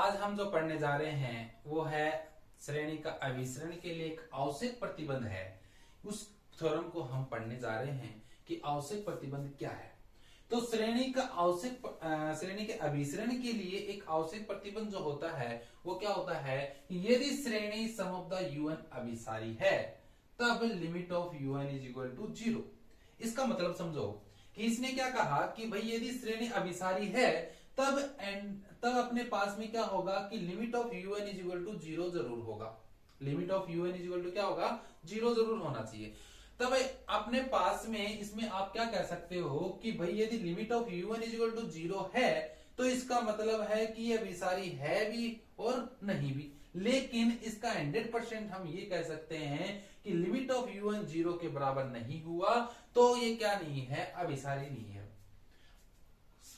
आज हम जो पढ़ने जा रहे हैं वो है श्रेणी का अभिसरण के लिए एक आवश्यक प्रतिबंध है। उस थ्योरम को हम पढ़ने जा रहे हैं कि आवश्यक प्रतिबंध क्या है। तो श्रेणी के अभिसरण के लिए एक आवश्यक प्रतिबंध जो होता है वो क्या होता है, यदि श्रेणी समोब्दा un अभिसारी है तब limit of un is equal to 0। इसका मतलब समझो कि इसने क्या कहा कि भाई यदि श्रेणी अभिसारी है तब अपने पास में क्या होगा कि limit of un is equal to 0 जरूर होगा। Limit of un is equal to क्या होगा, 0 जरूर होना चाहिए। तब अपने पास में इसमें आप क्या कह सकते हो कि भाई यदि limit of un is equal to 0 है तो इसका मतलब है कि ये अभिसारी है भी और नहीं भी। लेकिन इसका 100% हम ये कह सकते हैं कि लिमिट ऑफ un 0 के बराबर नहीं हुआ तो ये क्या नहीं है, अभिसारी नहीं है।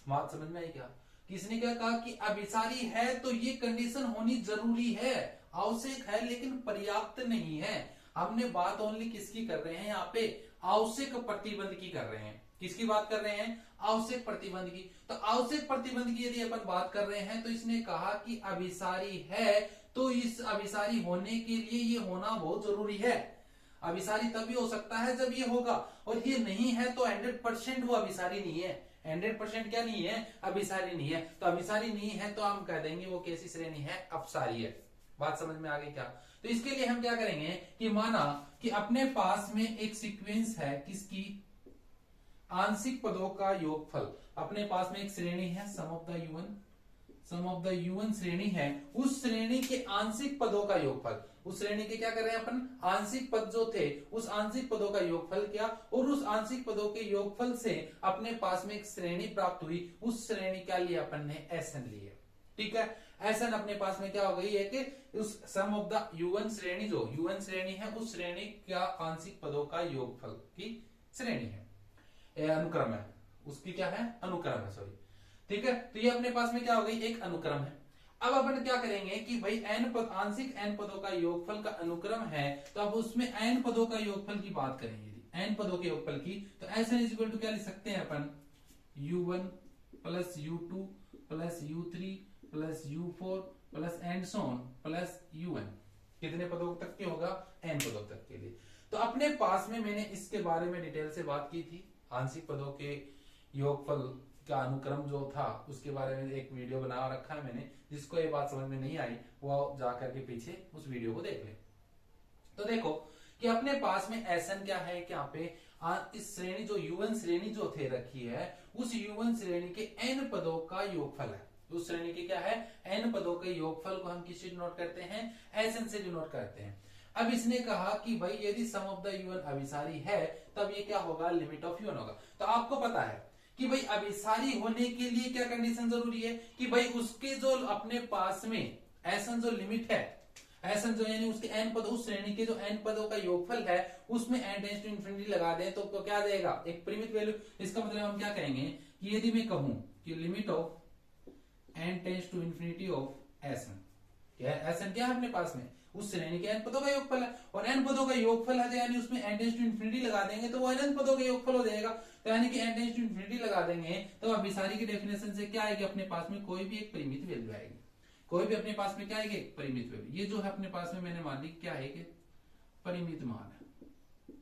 बात समझ में आई क्या? किसने क्या कहा कि अभिसारी है तो ये कंडीशन होनी जरूरी है, आवश्यक है, लेकिन पर्याप्त नहीं है। हमने बात ओनली किसकी कर रहे हैं, यहाँ पे आवश्यक प्रतिबंध की कर रहे हैं। किसकी बात कर रहे हैं, आवश्यक प्रतिबंध की। तो आवश्यक प्रतिबंध की यदि अपन बात कर रहे हैं तो इसने कहा कि अभिसारी है तो इस अभिसारी होने के लिए ये होना बहुत जरूरी है। अभिसारी तभी हो सकता है जब ये होगा, और ये नहीं है तो 100% वो अभिसारी नहीं है। 100% क्या नहीं है, अभिसारी नहीं है। तो अभिसारी नहीं है तो हम कह देंगे वो कैसी श्रेणी है, अपसारी है। बात समझ में आ गई क्या? तो इसके लिए हम क्या करेंगे कि माना कि अपने पास में एक सीक्वेंस है किसकी, आंशिक पदों का योगफल। अपने पास में एक श्रेणी है सम ऑफ द un श्रेणी है, उस श्रेणी के आंशिक पदों का योगफल। उस श्रेणी के क्या कर रहे हैं अपन, आंशिक पद जो थे उस आंशिक पदों का योगफल किया, और उस आंशिक पदों के योगफल से अपने पास में एक श्रेणी प्राप्त हुई। उस श्रेणी क्या लिया अपन ने, एसएन लिए। ठीक है, एसएन अपने पास में क्या हो गई है कि उस सम ऑफ द un श्रेणी, जो un श्रेणी है उस श्रेणी का आंशिक पदों का योगफल की श्रेणी है, अनुक्रम है, उसकी क्या है, अनुक्रम है, सॉरी। ठीक है, तो ये अपने पास में क्या हो गई, एक अनुक्रम है। अब अपन क्या करेंगे कि भाई n पद, आंशिक n पदों का योगफल का अनुक्रम है, तो अब उसमें n पदों का योगफल की बात करेंगे। n पदों के योगफल की, तो ऐसे इज इक्वल टू क्या लिख सकते हैं अपन, u1 plus u2 plus u3 plus u4 plus and so on plus un। कितने पदों तक के होगा, n पदों तक के लिए। तो अपने पास में मैंने इसके बारे में डिटेल से बात की थी, आंशिक पदों के योगफल का अनुक्रम जो था उसके बारे में एक वीडियो बना रखा है मैंने। जिसको ये बात समझ में नहीं आई वो जाकर के पीछे उस वीडियो को देख ले। तो देखो कि अपने पास में एसएन क्या है कि यहाँ पे इस श्रेणी जो un श्रेणी जो थे रखी है, उस un श्रेणी के n पदों का योगफल है। उस श्रेणी के क्या है, n पदों के योगफल को हम किससे डिनोट करते हैं, एसएन से डिनोट करते हैं। अब इसने कहा कि भाई यदि सम ऑफ द un अभिसारी है तब ये क्या होगा, लिमिट ऑफ un होगा। तो आपको पता है कि भाई अभिसारी होने के लिए क्या कंडीशन जरूरी है कि भाई उसके जो अपने पास में एसएन जो लिमिट है, एसएन जो यानी उसके n पद, उस श्रेणी के जो n पदों का योगफल है उसमें n टेंड्स टू इंफिनिटी लगा दें तो क्या देगा, एक परिमित वैल्यू। इसका मतलब हम क्या करेंगे कि यदि मैं कहूं कि limit of n tends to infinity of SN, क्या है, एसएन क्या है अपने पास में उस श्रेणी के n पदों का योगफल है, और n पदों का योगफल है यानी उसमें n टेंड्स टू इंफिनिटी लगा देंगे तो वो n पदों का योगफल हो जाएगा। तो यानी कि n टेंड्स टू इंफिनिटी लगा देंगे तो अभिसारी की डेफिनेशन से क्या आएगी, अपने पास में कोई भी एक परिमित वैल्यू आएगी। कोई भी अपने पास में क्या आएगी, एक परिमित वैल्यू। ये जो है अपने पास में मैंने मान ली क्या है कि परिमित मान है।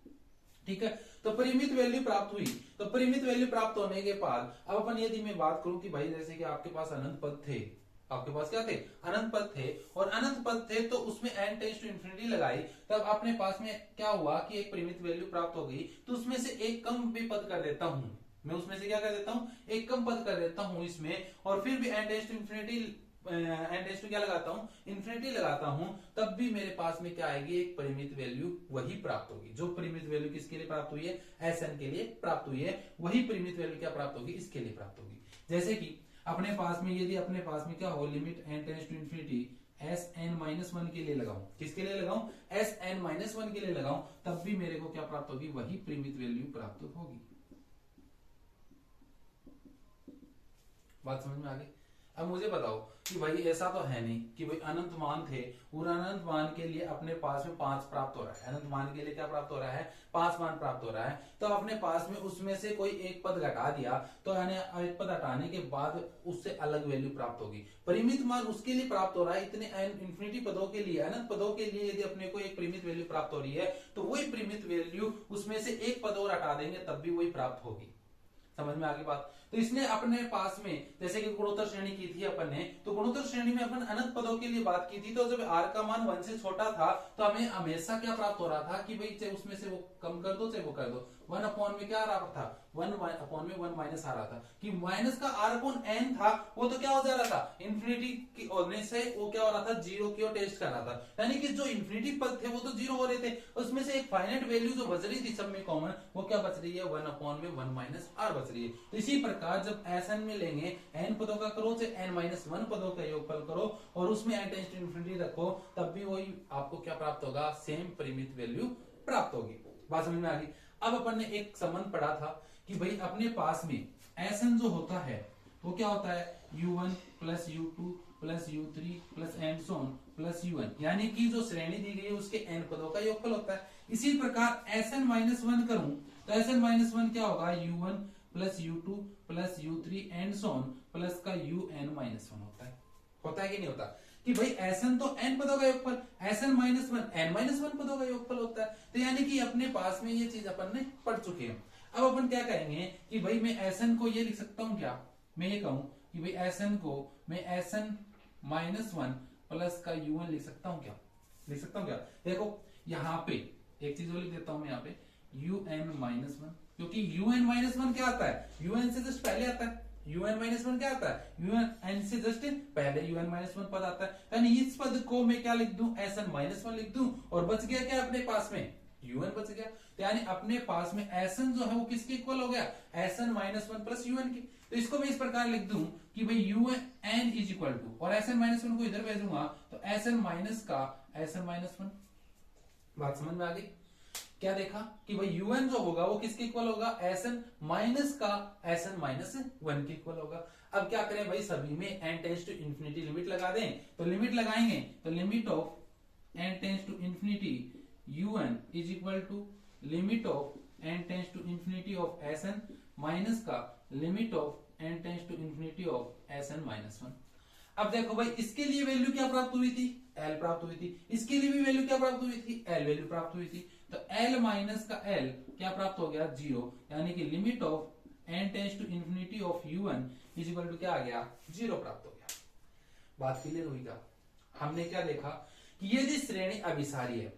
ठीक है, तो परिमित वैल्यू प्राप्त हुई। तो परिमित वैल्यू प्राप्त होने के बाद अब अपन यदि मैं बात करूं कि भाई जैसे कि आपके पास अनंत पद थे, आपके पास क्या थे, अनंत पद थे, और अनंत पद थे तो उसमें n टेंड्स टू इंफिनिटी लगाई, तब अपने पास में क्या हुआ कि एक परिमित वैल्यू प्राप्त हो गई। तो उसमें से एक कम भी पद कर देता हूं मैं, उसमें से क्या कर देता हूं, एक कम पद कर देता हूं इसमें, और फिर भी n tends to infinity, n tends to क्या लगाता हूं, इंफिनिटी लगाता हूं, तब भी मेरे पास में क्या आएगी, एक परिमित वैल्यू वही प्राप्त होगी। जो परिमित वैल्यू किसके लिए प्राप्त हुई है, एसएन के लिए प्राप्त हुई है, वही परिमित वैल्यू क्या प्राप्त होगी, इसके लिए प्राप्त होगी। जैसे कि अपने पास में यदि अपने पास में क्या हो, limit n tends to infinity Sn-1 के लिए लगाऊं, किसके लिए लगाऊं, Sn-1 के लिए लगाऊं, तब भी मेरे को क्या प्राप्त होगी, वही परिमित वैल्यू प्राप्त होगी। बात समझ में आ गई? अब मुझे बताओ कि भाई ऐसा तो है नहीं कि भाई अनंत मान थे और अनंत मान के लिए अपने पास में 5 प्राप्त हो रहा है। अनंत मान के लिए क्या प्राप्त हो रहा है? 5 मान प्राप्त हो रहा है। तो अपने पास में उसमें से कोई एक पद घटा दिया तो यानी एक पद हटाने के बाद उससे अलग वैल्यू प्राप्त होगी। परिमित मान उसके लिए प्राप्त हो रहा है इतने इंफिनिटी पदों के लिए, अनंत पदों के लिए यदि अपने को एक परिमित वैल्यू प्राप्त हो रही है तो वही परिमित वैल्यू उसमें से एक पद और हटा देंगे तब भी वही प्राप्त होगी। समझ में आ गई बात? तो इसने अपने पास में जैसे कि गुणोत्तर श्रेणी की थी अपन ने, तो गुणोत्तर श्रेणी में अपन अनंत पदों के लिए बात की थी। तो जब r का मान 1 से छोटा था तो हमें हमेशा क्या प्राप्त हो रहा था कि भाई चाहे उसमें से वो कम कर दो चाहे वो कर दो, 1 अपॉन में क्या आ रहा था? 1 अपॉन में 1 माइनस आ रहा था कि माइनस का r अपॉन n था वो तो क्या हो जा रहा था? इंफिनिटी की होने से वो क्या हो रहा था? जीरो की ओर टेस्ट कर रहा था। यानी कि जो इंफिनिटी पद थे वो तो जीरो हो रहे थे, उसमें से एक फाइनाइट वैल्यू जो बच रही थी सब में कॉमन, वो क्या बच रही है? 1 अपॉन में 1 माइनस r बच रही है। तो इसी प्रकार जब Sn में लेंगे n पदों का करो चाहे n माइनस 1 पदों का योगफल करो और उसमें n टेंड्स टू इंफिनिटी रखो तब भी वही आपको क्या प्राप्त होगा? सेम परिमित वैल्यू प्राप्त होगी। बात समझ में आ गई? अब अपन ने एक संबंध पढ़ा था कि भाई अपने पास में Sn जो होता है वो क्या होता है? u1 plus u2 plus u3 plus and so on plus u1, यानी कि जो श्रेणी दी गई है उसके n पदों का योगफल होता है। इसी प्रकार Sn माइनस 1 करूं तो Sn माइनस 1 क्या होगा? u1 plus u2 plus u3 and so on plus का un माइनस 1 होता है कि नहीं होता? कि भाई Sn तो n पदों का योगफल, Sn माइनस 1 n माइनस 1 पदों का योगफल होता है। तो यानी कि अपने पास में ये चीज अपन ने पढ़ चुके हैं। अब अपन क्या कहेंगे कि भाई मैं Sn को ये लिख सकता हूं क्या? मैं ये कहूं कि भाई Sn को मैं Sn माइनस 1 प्लस का un लिख सकता हूं क्या? लिख सकता हूं क्या? देखो यहाँ पे एक चीज और लिख देता हूं मैं यहाँ पे un माइनस 1, क्योंकि un माइनस 1 क्या आता है? un से जस्ट पहले आता है। un माइनस 1 क्या आता है? un से जस्ट पहले un माइनस 1 पद आता है। यानी इस पद को मैं क्या लिख दूं? Sn माइनस 1 लिख दूं और बच गया क्या अपने पास में? un बच गया। तो यानी अपने पास में Sn जो है वो किसके इक्वल हो गया? Sn माइनस 1 प्लस un की। तो इसको मैं इस प्रकार लिख दूं कि भाई un इज इक्वल टू, और Sn माइनस 1 को इधर भेजूंगा तो Sn माइनस का Sn माइनस 1। बात समझ में आ गई? क्या देखा कि भाई un जो होगा वो किसके इक्वल होगा? Sn माइनस का Sn माइनस 1 के इक्वल होगा। अब क्या करें भाई? सभी में n tends to infinity limit लगा दें। तो लिमिट लगाएंगे तो limit of n tends to infinity un is equal to limit of n tends to infinity of Sn minus का limit of n tends to infinity of Sn minus 1। अब देखो भाई इसके लिए वैल्यू क्या प्राप्त हुई थी? L प्राप्त हुई थी। इसके लिए भी वैल्यू क्या प्राप्त हुई थी? L वैल्यू प्राप्त हुई थी। तो L माइनस का L क्या प्राप्त हो गया? 0, यानी कि limit of n tends to infinity of un is equal to क्या आ गया? 0 प्राप्त हो गया। बात क्लियर हुई क्या? हमने क्या देखा कि यदि श्रेणी अभिसारी है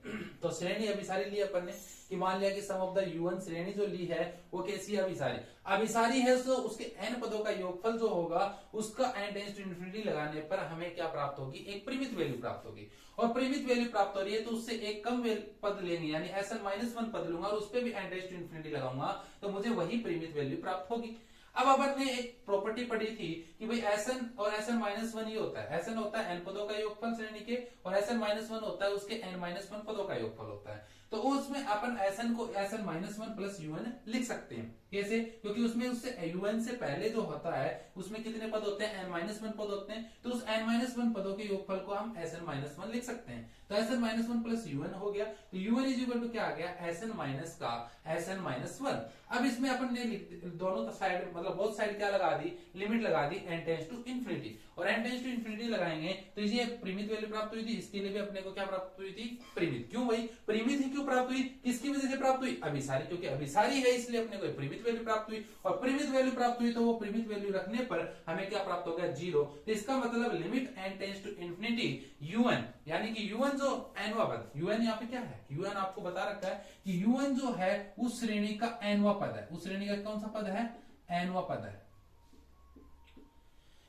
तो श्रेणी अभिसारी ली अपन ने कि मान लिया कि सम ऑफ द un श्रेणी जो ली है वो कैसी है? अभिसारी। अभिसारी है तो उसके n पदों का योगफल जो होगा उसका n टेंड्स टू इंफिनिटी लगाने पर हमें क्या प्राप्त होगी? एक परिमित वैल्यू प्राप्त होगी। और परिमित वैल्यू प्राप्त हो रही है तो उससे एक कम पद लेंगे, यानी Sn माइनस 1 पद लूंगा और उस पर भी n टेंड्स टू इंफिनिटी लगाऊंगा तो मुझे वही परिमित वैल्यू प्राप्त होगी। अब अपन ने एक प्रॉपर्टी पढ़ी थी कि भाई Sn और Sn माइनस 1 ही होता है। Sn होता है n पदों का योगफल श्रेणी के और Sn माइनस 1 होता है उसके n माइनस 1 पदों का योगफल होता है। तो उसमें अपन Sn को Sn माइनस 1 प्लस un लिख सकते हैं। कैसे? क्योंकि उसमें उससे un से पहले जो होता है उसमें कितने पद होते हैं? n माइनस 1 पद होते हैं। तो उस n माइनस 1 पदों के योगफल को हम Sn माइनस 1 लिख सकते हैं। तो Sn माइनस 1 प्लस un हो गया। तो un इज इक्वल टू क्या आ गया? Sn माइनस का Sn माइनस 1। अब इसमें अपन ने दोनों साइड मतलब बोथ साइड क्या लगा दी? लिमिट लगा दी n टेंड्स टू इंफिनिटी, और n टेंड्स टू इंफिनिटी लगाएंगे तो ये परिमित वैल्यू प्राप्त हुई थी। इसके लिए भी अपने को क्या प्राप्त हुई थी? परिमित। क्यों भाई परिमित ही क्यों प्राप्त हुई? किसकी वजह से प्राप्त हुई? अभिसारी, क्योंकि अभिसारी है इसलिए अपने को परिमित वैल्यू प्राप्त हुई। और परिमित वैल्यू प्राप्त हुई तो वो परिमित वैल्यू रखने पर हमें क्या प्राप्त हो गया? 0। तो इसका मतलब limit n tends to infinity un, यानी कि un जो nवा पद, un यहाँ पे क्या है? un आपको बता रखा है कि un जो है उस श्रेणी का nवा पद है। उस श्रेणी का कौन सा पद है? nवा पद है।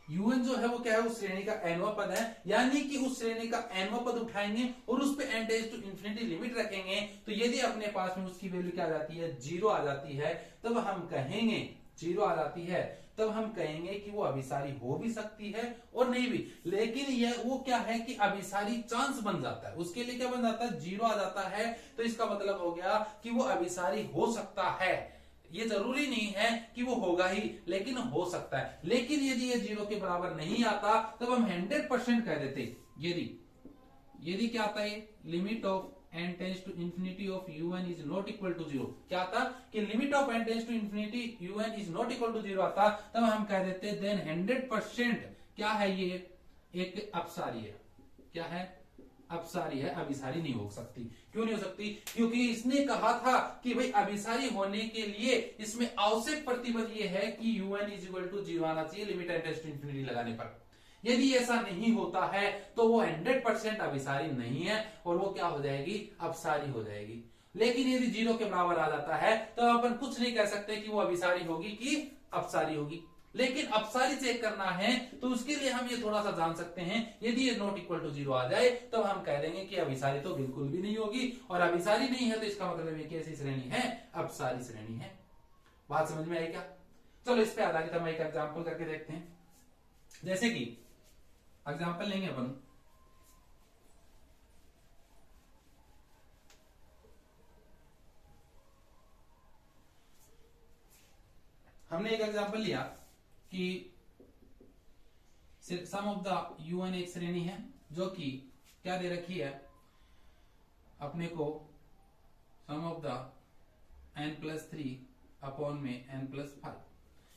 un जो है वो क्या है? उस श्रेणी का nवा पद है, यानी कि उस श्रेणी का nवा पद उठाएंगे और उस पे n tends to infinity limit रखेंगे तो यदि अपने पास में उसकी वैल्यू क्या आ जाती है? 0 आ जाती है, तब हम कहेंगे 0 आ जाती है तब हम कहेंगे कि वो अभिसारी हो भी सकती है और नहीं भी। लेकिन यह वो क्या है कि अभिसारी चांस बन जाता है। उसके लिए क्या बन जाता है? 0 आ जाता है। तो इसका मतलब हो गया कि वो अभिसारी हो सकता है। ये जरूरी नहीं है कि वो होगा ही, लेकिन हो सकता है। लेकिन यदि ये 0 के बराबर नहीं आता तब हम 100% कह देते। यदि क्या आता है, limit of n tends to infinity of un is not equal to 0, क्या आता कि limit of n tends to infinity un is not equal to 0 आता, तब हम कह देते देन 100% क्या है, ये एक अपसारी है। क्या है, अपसारी है, अभिसारी नहीं हो सकती। क्यों नहीं हो सकती, क्योंकि इसने कहा था कि भाई अभिसारी होने के लिए इसमें आवश्यक प्रतिबंध ये है कि un इज इक्वल टू 0 आना चाहिए limit n tends to infinity लगाने पर। यदि ऐसा नहीं होता है तो वो 100% अभिसारी नहीं है और वो क्या हो जाएगी, अपसारी हो जाएगी। लेकिन यदि 0 के बराबर आ जाता है तो अपन कुछ नहीं कह सकते कि वो अभिसारी होगी कि अपसारी होगी। लेकिन अपसारी चेक करना है तो उसके लिए हम ये थोड़ा सा जान सकते हैं। यदि ये नॉट इक्वल टू 0 आ जाए तो हम कह देंगे कि अभिसारी तो बिल्कुल भी नहीं होगी, और अभिसारी नहीं है तो इसका मतलब ये कैसी श्रेणी है, अपसारी श्रेणी है। बात समझ में आई क्या? चलो इस पे आधारित हम एक एग्जाम्पल करके देखते हैं। जैसे कि एग्जाम्पल लेंगे अपन, हमने एक एग्जाम्पल लिया कि सम ऑफ द un एक श्रेणी है जो कि क्या दे रखी है अपने को, सम ऑफ द n+3 अपॉन में n+5,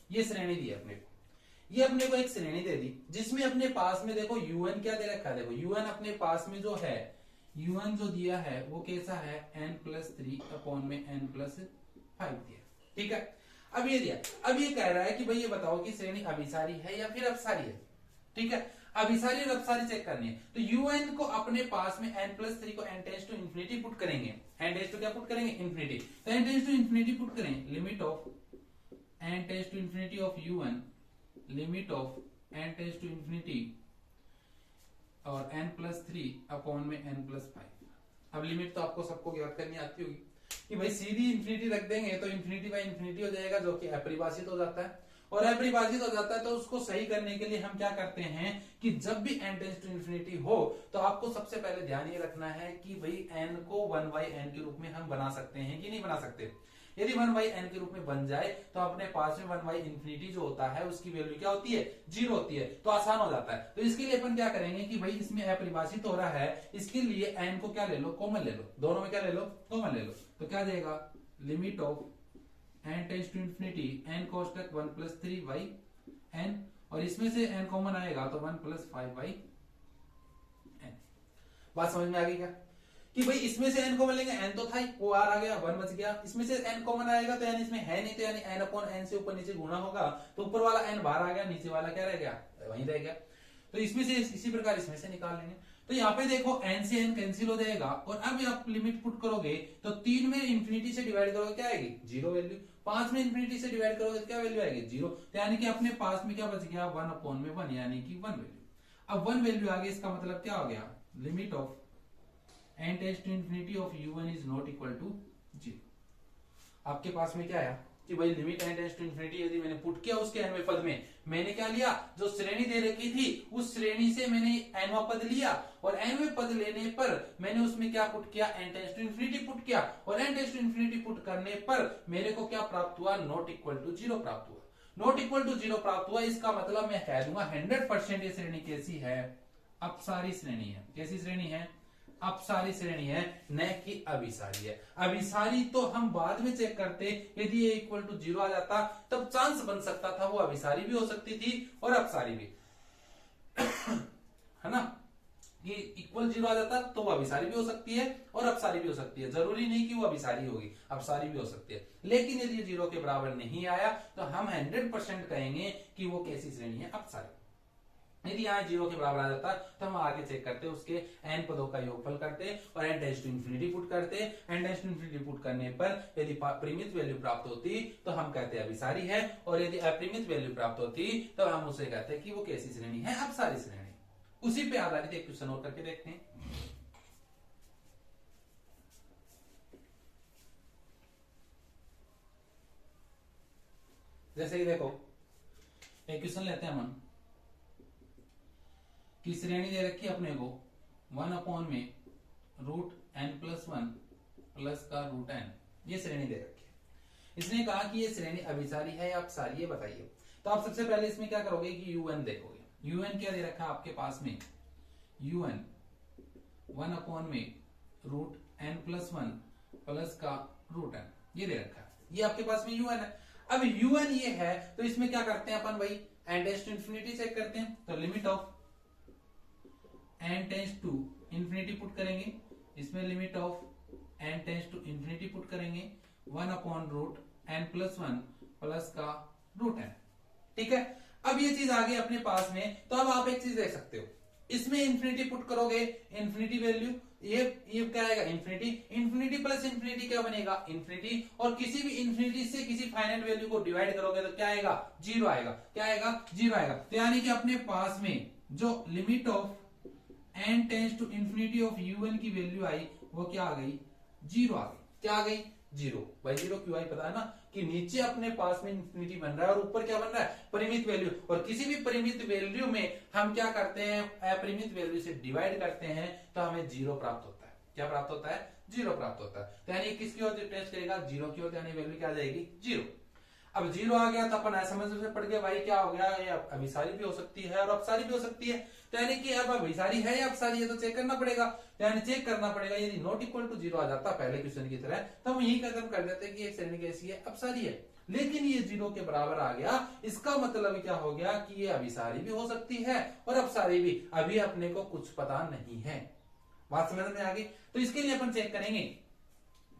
ये श्रेणी दी अपने को। ये अपने को एक श्रेणी दे दी जिसमें अपने पास में देखो un क्या दे रखा है, देखो un अपने पास में जो है, un जो दिया है वो कैसा है, n+3 अपॉन में n+5 दिया। ठीक है, अब ये दिया, अब ये कह रहा है कि भाई ये बताओ कि श्रेणी अभिसारी है या फिर अपसारी है। ठीक है, अभिसारी और अपसारी चेक करनी है तो un को अपने पास में n+3 को n tends to infinity put करेंगे, n टेंड्स टू क्या पुट करेंगे, इंफिनिटी। तो n tends to infinity put करें, limit of n tends to infinity of un, limit of n tends to infinity और n+3 अपॉन में n+5। अब limit तो आपको सबको ज्ञात करनी आती होगी कि भाई सीधी इंफिनिटी रख देंगे तो इंफिनिटी बाय इंफिनिटी हो जाएगा जो कि अपरिभाषित हो जाता है, और अपरिभाषित हो जाता है तो उसको सही करने के लिए हम क्या करते हैं कि जब भी n टेंड्स टू इंफिनिटी हो तो आपको सबसे पहले ध्यान ये रखना है कि भाई n को 1/n के रूप में हम बना सकते हैं कि नहीं बना सकते। यदि 1/n के रूप में बन जाए तो अपने पास में 1/∞ जो होता है उसकी वैल्यू क्या होती है, 0 होती है, तो आसान हो जाता है। तो इसके लिए अपन क्या करेंगे कि भाई इसमें अपरिभाषित हो रहा है, इसके लिए n को क्या ले लो, कॉमन ले लो, दोनों में क्या ले लो, कॉमन ले लो। तो क्या देगा, limit of n tends to infinity n cos 1+3/n, और इसमें से n कॉमन आएगा तो 1+5/n। बात समझ में आ गई क्या कि भाई इसमें से n कॉमन लेंगे, n तो था ही, वो r आ गया, 1 बच गया, इसमें से n कॉमन आएगा तो n इसमें है नहीं, तो यानी n अपॉन n से ऊपर नीचे गुणा होगा तो ऊपर वाला n बाहर आ गया, नीचे वाला क्या रह गया, वहीं रह गया। तो इसमें से इसी प्रकार इसमें से निकाल लेंगे। तो यहाँ पे देखो n से n कैंसिल हो जाएगा, और अब आप लिमिट पुट करोगे तो 3 में इंफिनिटी से डिवाइड करोगे क्या आएगी, 0 वैल्यू। 5 में इंफिनिटी से डिवाइड करोगे क्या वैल्यू आएगी, 0। तो यानी कि अपने पास में क्या बच गया, 1/1 यानी कि 1 वैल्यू। अब 1 वैल्यू आ गई, इसका मतलब क्या हो गया, limit of n tends to infinity of un is not equal to 0। आपके पास में क्या है कि भाई limit n tends to infinity यदि मैंने पुट किया उसके nवें पद में, मैंने क्या लिया, जो श्रेणी दे रखी थी उस श्रेणी से मैंने nवां पद लिया, और nवें पद लेने पर मैंने उसमें क्या पुट किया, n tends to infinity put किया, और n tends to infinity put करने पर मेरे को क्या प्राप्त हुआ, नॉट इक्वल टू 0 प्राप्त हुआ। नॉट इक्वल टू 0 प्राप्त हुआ, इसका मतलब मैं कह दूंगा 100% ये श्रेणी कैसी है, अपसारी श्रेणी है। कैसी श्रेणी है, अपसारी श्रेणी है, न कि अभिसारी है। अभिसारी तो हम बाद में चेक करते, यदि ये इक्वल टू 0 आ जाता तब चांस बन सकता था वो अभिसारी भी हो सकती थी और अपसारी भी है ना, कि इक्वल 0 आ जाता तो वो अभिसारी भी हो सकती है और अपसारी भी हो सकती है। जरूरी नहीं कि वो अभिसारी होगी, अपसारी भी हो सकती है। लेकिन यदि ये 0 के बराबर नहीं आया तो हम 100% कहेंगे कि वो कैसी श्रेणी है, अपसारी। यदि यहाँ 0 के बराबर आ जाता तो हम आगे चेक करते, उसके n पदों का योगफल करते और n tends to infinity put करते। n tends to infinity put करने पर यदि परिमित वैल्यू प्राप्त होती तो हम कहते अभिसारी है, और यदि अपरिमित वैल्यू प्राप्त होती तो हम उसे कहते कि वो कैसी श्रेणी है, अपसारी श्रेणी। उसी पे आधारित एक क्वेश्चन और करके देखते हैं। जैसे कि देखो एक क्वेश्चन लेते हैं हम कि श्रेणी दे रखी है अपने को 1/में √n+1 प्लस का √n, ये श्रेणी दे रखी है। इसने कहा कि ये श्रेणी अभिसारी है या अपसारी है, बताइए। तो आप सबसे पहले इसमें क्या करोगे कि यूएन देखोगे। यूएन क्या दे रखा है आपके पास में, यूएन 1 अपॉन में रूट एन प्लस 1 प्लस का रूट एन, ये दे रखा है, ये आपके पास में यूएन है। अब यूएन ये है तो इसमें क्या करते हैं अपन भाई, n tends to infinity check करते हैं। तो limit of N tends to infinity put करेंगे, इसमें limit of N tends to infinity put करेंगे 1 upon root n plus 1 plus का रूट एन, ठीक है। अब ये चीज आ गई अपने पास में, तो अब आप एक चीज देख सकते हो, इसमें इंफिनिटी पुट करोगे, इंफिनिटी वैल्यू ये क्या आएगा, इंफिनिटी, इंफिनिटी प्लस इंफिनिटी क्या बनेगा, इंफिनिटी, और किसी भी इंफिनिटी से किसी फाइनाइट वैल्यू को डिवाइड करोगे तो क्या आएगा, जीरो आएगा। क्या आएगा, जीरो आएगा। तो यानी कि अपने पास में जो limit of N tends to infinity of u n की वैल्यू आई वो क्या आ गई, जीरो आ गई। क्या आ गई, जीरो। भाई जीरो क्यों आई, पता है ना कि नीचे अपने पास में इंफिनिटी बन रहा है और ऊपर क्या बन रहा है, परिमित वैल्यू। और किसी भी परिमित वैल्यू में हम क्या करते हैं, अपरिमित वैल्यू से डिवाइड करते हैं तो हमें जीरो प्राप्त होता है। क्या प्राप्त होता है, जीरो प्राप्त होता है। तो यानी किसकी ओर टेस्ट करेगा, जीरो की ओर, यानी वैल्यू क्या आ जाएगी, जीरो। अब जीरो आ गया तो अपन ऐसा समझ से पड़ गया भाई क्या हो गया, ये अभिसारी भी हो सकती है और अपसारी भी हो सकती है। तो यानी कि अब अभिसारी है या अपसारी है तो चेक करना पड़ेगा। तो यानी चेक करना पड़ेगा, यदि नॉट इक्वल टू जीरो आ जाता पहले क्वेश्चन की तरह तो हम यही कदम कर देते कि एक श्रेणी कैसी है, अपसारी है। लेकिन ये जीरो के बराबर आ गया, इसका मतलब क्या हो गया कि ये अभिसारी भी हो सकती है और अपसारी भी। अभी अपने को कुछ पता नहीं है, बात समझ में आ गई। तो इसके लिए अपन चेक करेंगे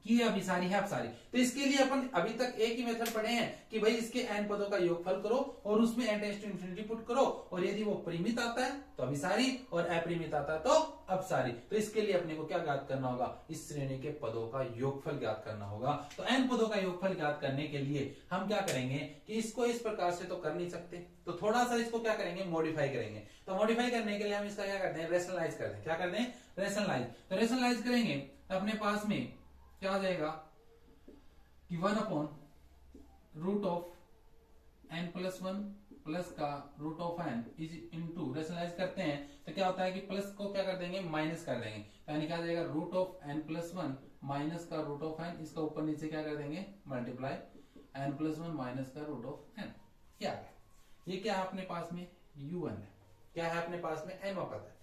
कि ये अभिसारी है अपसारी। तो इसके लिए अपन अभी तक एक ही मेथड पढ़े हैं कि भाई इसके एन पदों का योगफल करो और उसमें n tends to infinity put करो, और यदि वो परिमित आता है तो अभिसारी और अपरिमित आता है तो अपसारी। तो इसके लिए अपने को क्या ज्ञात करना होगा, इस श्रेणी के पदों का योगफल ज्ञात करना होगा। तो एन पदों का योगफल ज्ञात करने के लिए हम क्या करेंगे कि इसको इस प्रकार से तो कर नहीं सकते, तो थोड़ा सा इसको क्या करेंगे, मॉडिफाई करेंगे। तो मॉडिफाई करने के लिए हम इसका क्या करते हैं, रेशनलाइज करते हैं। क्या करते हैं, रेशनलाइज। तो रेशनलाइज करेंगे तो अपने पास में क्या आ जाएगा कि 1 upon root of N plus 1 plus का root of N is into, rationalise करते हैं तो क्या होता है कि प्लस को क्या कर देंगे, माइनस कर देंगे। यानी क्या आ जाएगा, root of N plus 1 minus का रूट ऑफ एन, इसका ऊपर नीचे क्या कर देंगे, मल्टीप्लाई एन प्लस 1 माइनस का रूट ऑफ एन। क्या आ गया, ये क्या है अपने पास में, u1 है। क्या है अपने पास में, n पद है।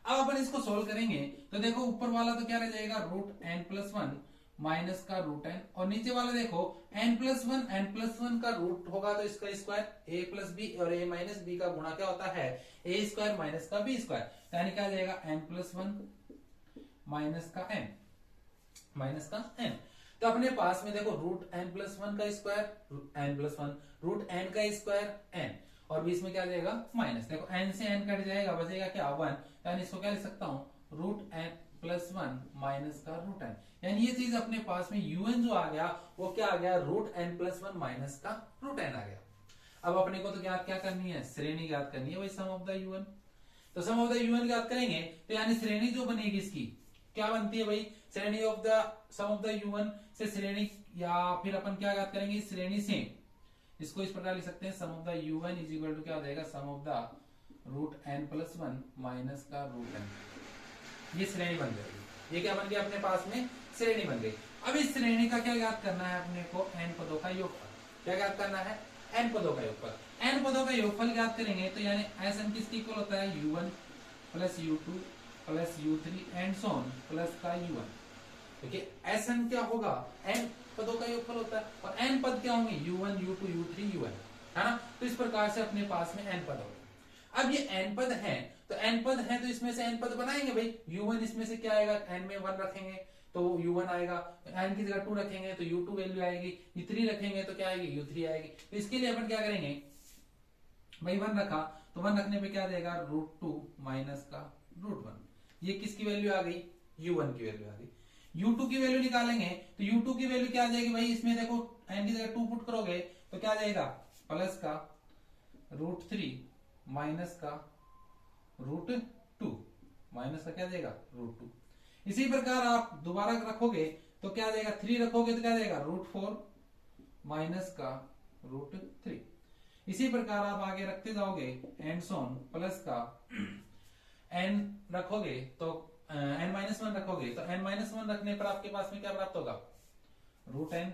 अब अपन इसको सोल्व करेंगे तो देखो ऊपर वाला तो क्या रह जाएगा, रूट एन प्लस 1 माइनस का रूट एन, और नीचे वाला देखो n प्लस 1 का रूट होगा तो इसका स्क्वायर a प्लस बी, और a माइनस बी का गुणा क्या होता है, a स्क्वायर माइनस का b स्क्वायर। यानी क्या आ जाएगा, n प्लस 1 माइनस का n, माइनस का n। तो अपने पास में देखो रूट n प्लस 1 का square n plus 1, root n का स्क्वायर n, और बीच में क्या आ जाएगा, माइनस। देखो n से n कट जाएगा, बचेगा क्या, 1। यानी इसको क्या लिख सकता हूं, रूट n प्लस 1 माइनस का रूट n। यानी ये चीज अपने पास में un जो आ गया वो क्या आ गया, रूट n प्लस 1 माइनस का रूट n आ गया। अब अपने को तो क्या करनी है, श्रेणी ज्ञात करनी है भाई, सम ऑफ द un। तो सम ऑफ द un ज्ञात करेंगे तो यानी श्रेणी जो बनेगी इसकी क्या बनती है भाई, श्रेणी of the sum of the un से श्रेणी, या फिर अपन क्या ज्ञात करेंगे, श्रेणी से इसको इस प्रकार लिख सकते हैं, sum of the un is equal to क्या हो जाएगा, sum of the root n plus 1 minus का रूट n। ये श्रेणी बन गई। ये क्या बन गया अपने पास में, श्रेणी बन गई। अब इस श्रेणी का क्या ज्ञात करना है अपने को, n पदों का योगफल। क्या ज्ञात करना है, n पदों का योगफल। n पदों का योगफल ज्ञात करेंगे तो यानी Sn किसके इक्वल होता है, u1 plus u2 plus u3 and so on plus का u1। देखिए Sn क्या होगा, n पदों का योगफल होता है, और n पद क्या होंगे, u1 u2 u3 un, है ना। तो इस प्रकार से अपने पास में n पद होंगे। अब ये n पद हैं तो n पद हैं तो इसमें से n पद बनाएंगे भाई, u1 इसमें से क्या आएगा, n में 1 रखेंगे तो u1 आएगा, n की जगह 2 रखेंगे तो u2 वैल्यू आएगी, u3 रखेंगे तो क्या आएगी, u3 आएगी। तो इसके लिए अपन क्या करेंगे भाई, 1 रखा तो 1 रखने पे क्या देगा, रूट 2 माइनस का रूट 1। ये किसकी वैल्यू आ गई, u1 की वैल्यू आ गई। u2 की वैल्यू निकालेंगे तो u2 की वैल्यू क्या आ जाएगी भाई, इसमें देखो n की जगह 2 पुट करोगे तो क्या आ जाएगा, प्लस का रूट 3 माइनस का रूट 2, माइनस का क्या देगा, रूट 2। इसी प्रकार आप दोबारा रखोगे तो क्या आ जाएगा, 3 रखोगे तो क्या देगा, रूट 4 माइनस का रूट 3। इसी प्रकार आप आगे रखते जाओगे एंड सोन, प्लस का n रखोगे तो n माइनस 1 रखोगे तो n माइनस 1 रखने पर आपके पास में क्या प्राप्त होगा, root n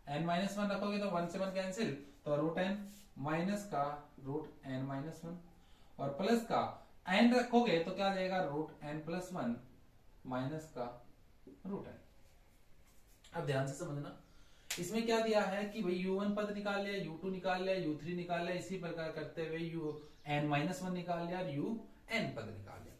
n minus one रखोगे तो 1 से 1 कैंसिल, तो रूट एन माइनस का रूट एन माइनस वन, और प्लस का n रखोगे तो क्या आ जाएगा root n plus one minus का रूट एन। अब ध्यान से समझना, इसमें क्या दिया है कि भाई u1 पद निकाल लिया, u2 निकाल लिया, u3 निकाल लिया, इसी प्रकार करते हुए un माइनस वन निकाल लिया और un पद निकाल लिया।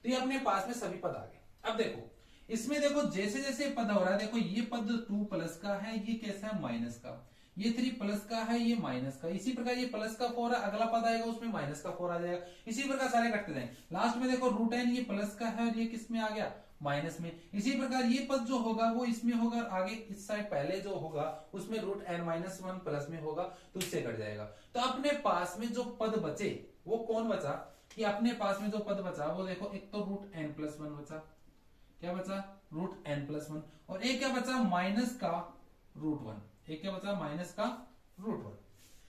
तो ये अपने पास में सभी पद आ गए। अब देखो इसमें देखो जैसे जैसे पद हो रहा है, देखो ये पद 2 प्लस का है, ये कैसा है माइनस का, ये 3 प्लस का है, ये माइनस का, इसी प्रकार ये प्लस का 4 है, अगला पद आएगा उसमें माइनस का 4 आ जाएगा, इसी प्रकार सारे कटते जाएंगे। लास्ट में देखो रूट एन ये प्लस का है और ये किस में आ गया माइनस में, इसी प्रकार ये पद जो होगा वो इसमें होगा, आगे इस साइड पहले जो होगा उसमें root n minus one plus में होगा तो इससे कट जाएगा। तो अपने पास में जो पद बचे वो कौन बचा, कि अपने पास में जो पद बचा वो देखो, एक तो रूट एन प्लस वन बचा, क्या बचा रूट एन प्लस वन, और एक क्या बचा माइनस का रूट वन, एक क्या बचा माइनस का रूट वन,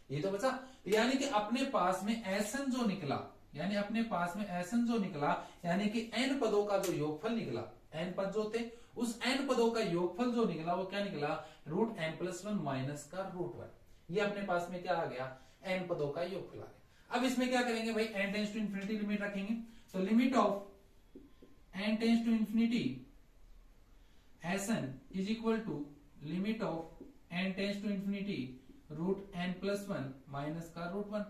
ये तो बचा। यानी कि अपने पास में एसन जो निकला, यानी अपने पास में एसन जो निकला, यानी कि एन पदों का जो योगफल निकला, एन पद जो थे उस एन पदों का योगफल जो निकला वो क्या निकला root n plus one minus का रूट वन। ये अपने पास में क्या आ गया एन पदों का योगफल आ गया। अब इसमें क्या करेंगे भाई, n tends to infinity limit रखेंगे, तो limit of N tends to infinity s n is equal to limit of N tends to infinity root n plus one minus का रूट वन।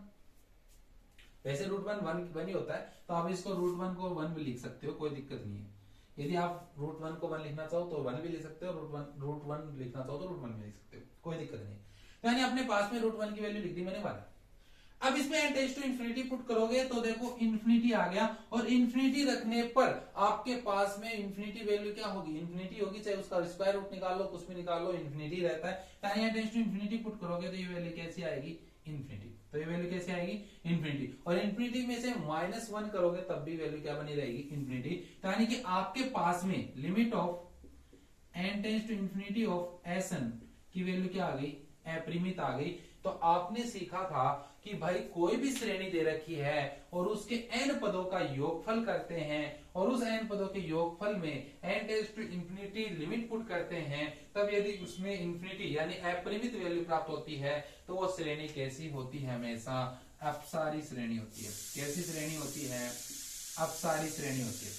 वैसे रूट वन ही होता है, तो आप इसको रूट वन को वन भी लिख सकते हो, कोई दिक्कत नहीं है। यदि आप रूट वन को वन लिखना चाहो तो वन भी लिख सकते हो, रूट वन लिखना चाहो तो रूट वन भी लिख सकते हो, कोई दिक्कत नहीं। तो यानी अपने पास में रूट वन की वैल्यू लिख दी मैंने वन। अब इसमें n tends to infinity put करोगे तो देखो इन्फिनिटी आ गया, और इन्फिनिटी रखने पर आपके पास में इन्फिनिटी वैल्यू क्या होगी, इन्फिनिटी होगी, चाहे उसका स्क्वायर रूट निकाल लो, कुछ भी निकाल लो, इन्फिनिटी रहता है। यानी n tends to infinity put करोगे तो ये वैल्यू कैसी आएगी इन्फिनिटी, तो ये वैल्यू कैसे आएगी इन्फिनिटी, और इन्फिनिटी में से माइनस वन करोगे तब भी वैल्यू क्या बनी रहेगी इन्फिनिटी। यानी कि आपके पास में limit of N tends to infinity of S n की वैल्यू क्या आ गई अपरिमित आ गई। तो आपने सीखा था कि भाई कोई भी श्रेणी दे रखी है और उसके n पदों का योगफल करते हैं, और उस n पदों के योगफल में n tends to infinity limit put करते हैं, तब यदि उसमें इंफिनिटी यानी अपरिमित वैल्यू प्राप्त होती है तो वो श्रेणी कैसी होती है, हमेशा अपसारी श्रेणी होती है। कैसी श्रेणी होती है अपसारी श्रेणी होती है।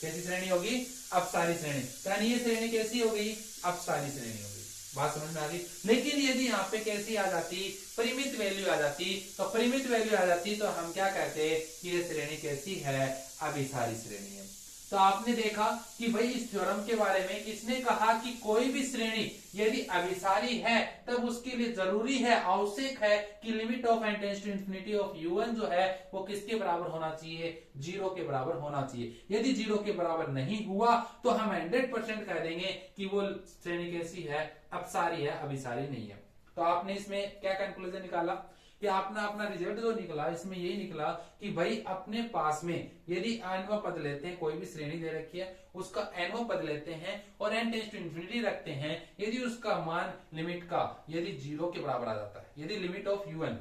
कैसी श्रेणी होगी अपसारी श्रेणी, यानी ये श्रेणी कैसी हो गई अपसारी श्रेणी होगी। बात समझ में आ गई। लेकिन यदि यहाँ पे कैसी आ जाती परिमित वैल्यू आ जाती, तो परिमित वैल्यू आ जाती तो हम क्या कहते कि ये श्रेणी कैसी है अभिसारी श्रेणी है। तो आपने देखा कि भाई इस थ्योरम के बारे में किसने कहा कि कोई भी श्रेणी यदि अभिसारी है तब उसके लिए जरूरी है आवश्यक है कि limit of N tends to infinity of u1 जो है वो किसके बराबर होना चाहिए 0 के बराबर होना चाहिए। यदि 0 के बराबर नहीं हुआ तो हम 100% कह देंगे कि वो श्रेणी कैसी है अपसारी है अभिसारी नहीं है। तो आपने इसमें क्या कंक्लूजन निकाला कि आपने अपना रिजल्ट जो निकला इसमें यही निकला कि भाई अपने पास में यदि nवां पद लेते हैं, कोई भी श्रेणी दे रखी है उसका nवां पद लेते हैं और n टेंस टू इंफिनिटी रखते हैं, यदि उसका मान लिमिट का यदि 0 के बराबर आ जाता है, यदि लिमिट ऑफ u1,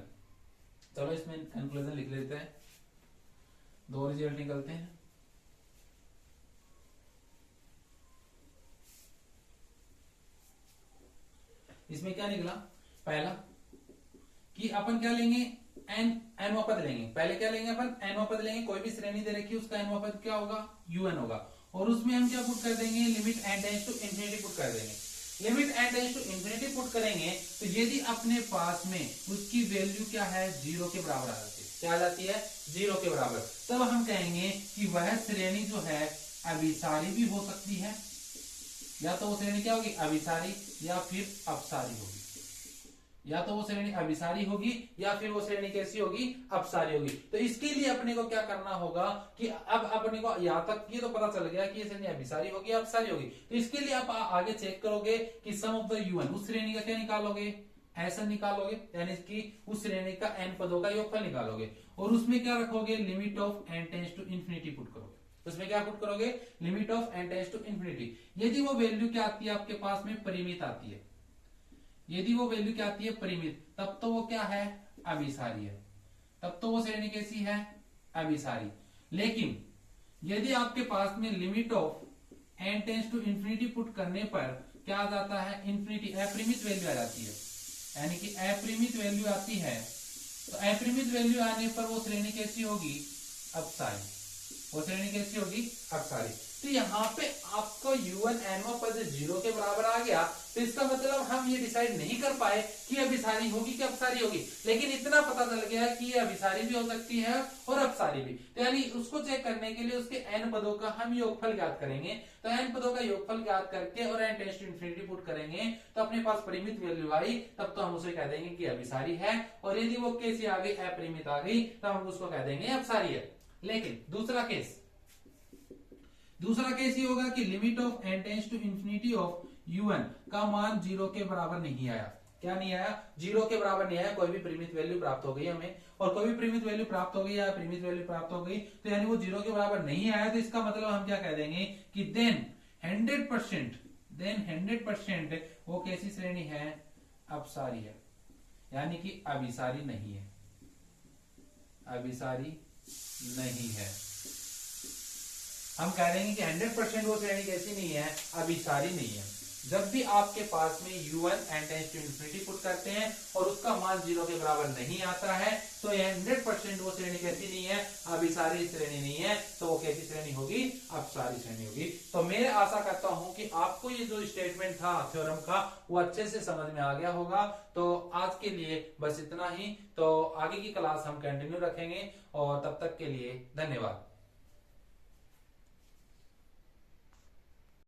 चलो इसमें कंक्लूजन लिख लेते हैं, दो रिजल्ट निकलते हैं। इसमें क्या निकला पहला कि अपन क्या लेंगे nवां पद लेंगे। पहले क्या लेंगे अपन nवां पद लेंगे, कोई भी श्रेणी दे रखी है उसका nवां पद क्या होगा un होगा, और उसमें हम क्या पुट कर देंगे limit n tends to infinity put कर देंगे। Limit n tends to infinity put करेंगे तो यदि अपने पास में उसकी वैल्यू क्या है 0 के बराबर आ जाती है, क्या आ जाती है 0 के बराबर, तब हम कहेंगे कि वह श्रेणी जो है अभिसारी भी हो सकती है, या तो वो श्रेणी क्या होगी अभिसारी या फिर अपसारी होगी, या तो वो श्रेणी अभिसारी होगी या फिर वो श्रेणी कैसी होगी अपसारी होगी। तो इसके लिए अपने को क्या करना होगा कि अब अपने को यहाँ तक ये तो पता चल गया कि ये श्रेणी अभिसारी होगी अपसारी होगी, तो इसके लिए आप आगे चेक करोगे कि सम ऑफ द u1 उस श्रेणी का क्या निकालोगे ऐसा निकालोगे, यानी कि उस श्रेणी का n पदों का योगफल निकालोगे, और उसमें क्या रखोगे limit of n tends to infinity put करोगे। उसमें क्या पुट करोगे limit of n tends to infinity. यदि वो वैल्यू क्या आती है आपके पास में परिमित आती है, यदि वो वैल्यू क्या आती है परिमित, तब तो वो क्या है अभिसारी है, तब तो वो श्रेणी कैसी है अभिसारी। लेकिन यदि आपके पास में limit of n tends to infinity put करने पर क्या आ जाता है, इन्फिनिटी अपरिमित वैल्यू आ जाती है, यानी कि अपरिमित वैल्यू आती है। तो अपरिमित वैल्यू आने पर वो श्रेणी कैसी होगी, अपसारी। वो श्रेणी कैसी होगी, अपसारी। तो यहाँ पे आपको u1 n पर 0 के बराबर आ गया, तो इसका मतलब हम ये डिसाइड नहीं कर पाए कि अभिसारी होगी कि अपसारी होगी, लेकिन इतना पता चल गया कि ये अभिसारी भी हो सकती है और अपसारी भी। तो यानी उसको चेक करने के लिए उसके n पदों का हम योगफल ज्ञात करेंगे। तो n पदों का योगफल ज्ञात करके और n tends to infinity put करेंगे तो अपने पास परिमित वैल्यू आई, तब तो हम उसे कह देंगे कि अभिसारी है। और यदि वो कैसी आ गई, अपरिमित आ गई, तो हम उसको कह देंगे अपसारी है। लेकिन दूसरा केस ये होगा कि limit of n tends to infinity of u1 का मान 0 के बराबर नहीं आया। क्या नहीं आया, 0 के बराबर नहीं आया, कोई भी परिमित वैल्यू प्राप्त हो गई हमें, और कोई भी परिमित वैल्यू प्राप्त हो गई या परिमित वैल्यू प्राप्त हो गई, तो यानी वो 0 के बराबर नहीं आया। तो इसका मतलब हम क्या कह देंगे कि देन 100% वो कैसी श्रेणी है, अपसारी है, यानी कि अभिसारी नहीं है, अभिसारी नहीं है। हम कह देंगे कि 100% वो श्रेणी कैसी नहीं है, अभिसारी नहीं है। जब भी आपके पास में u1 n tends to infinity put करते हैं और उसका मान 0 के बराबर नहीं आता है, तो 100% वो श्रेणी कैसी नहीं है, अभिसारी श्रेणी नहीं है। तो वो कैसी श्रेणी होगी, अपसारी श्रेणी होगी। तो मैं आशा करता हूं कि आपको ये जो स्टेटमेंट था थ्योरम का वो अच्छे से समझ में आ गया होगा। तो आज के लिए बस इतना ही। तो आगे की क्लास हम कंटिन्यू रखेंगे, और तब तक के लिए धन्यवाद।